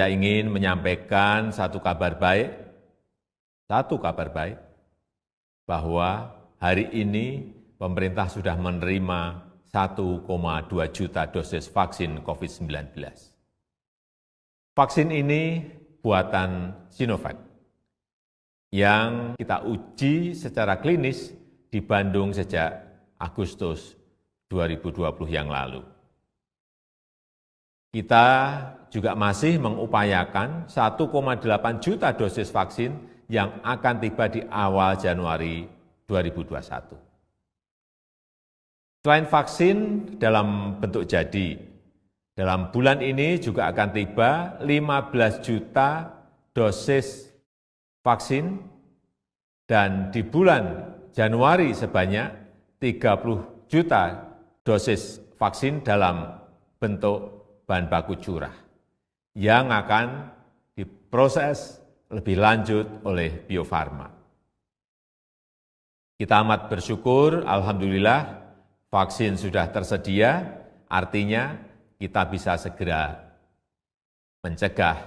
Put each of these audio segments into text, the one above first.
saya ingin menyampaikan satu kabar baik, bahwa hari ini pemerintah sudah menerima 1,2 juta dosis vaksin COVID-19. Vaksin ini buatan Sinovac yang kita uji secara klinis di Bandung sejak Agustus 2020 yang lalu. Kita juga masih mengupayakan 1,8 juta dosis vaksin yang akan tiba di awal Januari 2021. Selain vaksin dalam bentuk jadi, dalam bulan ini juga akan tiba 15 juta dosis vaksin dan di bulan Januari sebanyak 30 juta dosis vaksin dalam bentuk bahan baku curah yang akan diproses lebih lanjut oleh Bio Farma. Kita amat bersyukur, alhamdulillah, vaksin sudah tersedia, artinya kita bisa segera mencegah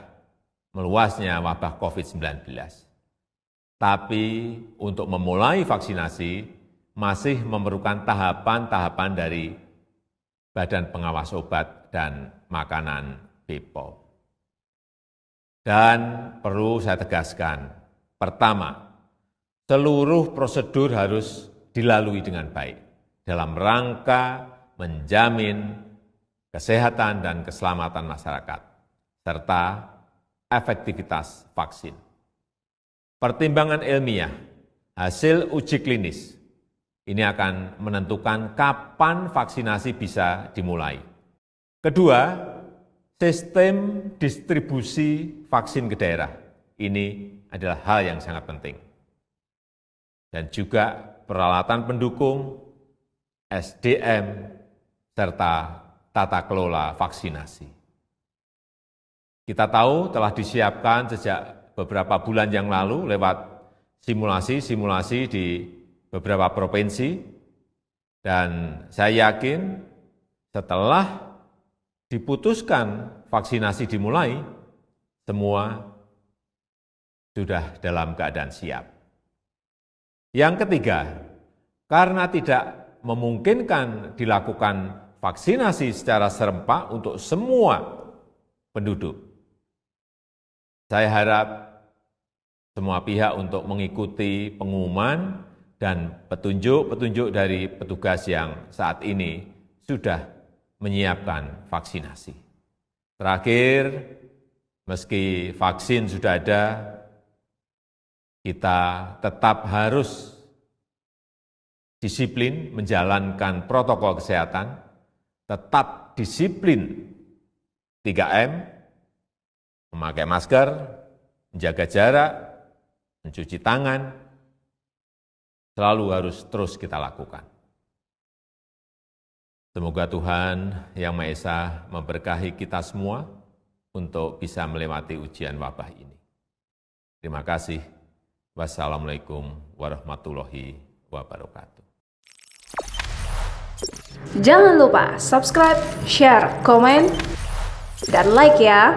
meluasnya wabah COVID-19. Tapi untuk memulai vaksinasi masih memerlukan tahapan-tahapan dari Badan Pengawas Obat dan Makanan BPOM. Dan perlu saya tegaskan, pertama, seluruh prosedur harus dilalui dengan baik dalam rangka menjamin kesehatan dan keselamatan masyarakat, serta efektivitas vaksin. Pertimbangan ilmiah, hasil uji klinis, ini akan menentukan kapan vaksinasi bisa dimulai. Kedua, sistem distribusi vaksin ke daerah. Ini adalah hal yang sangat penting. Dan juga peralatan pendukung, SDM, serta tata kelola vaksinasi. Kita tahu telah disiapkan sejak beberapa bulan yang lalu lewat simulasi-simulasi di beberapa provinsi, dan saya yakin setelah diputuskan vaksinasi dimulai, semua sudah dalam keadaan siap. Yang ketiga, karena tidak memungkinkan dilakukan vaksinasi secara serempak untuk semua penduduk, saya harap semua pihak untuk mengikuti pengumuman dan petunjuk-petunjuk dari petugas yang saat ini sudah menyiapkan vaksinasi. Terakhir, meski vaksin sudah ada, kita tetap harus disiplin menjalankan protokol kesehatan, tetap disiplin 3M, memakai masker, menjaga jarak, mencuci tangan, selalu harus terus kita lakukan. Semoga Tuhan Yang Maha Esa memberkahi kita semua untuk bisa melewati ujian wabah ini. Terima kasih. Wassalamualaikum warahmatullahi wabarakatuh. Jangan lupa subscribe, share, komen, dan like ya.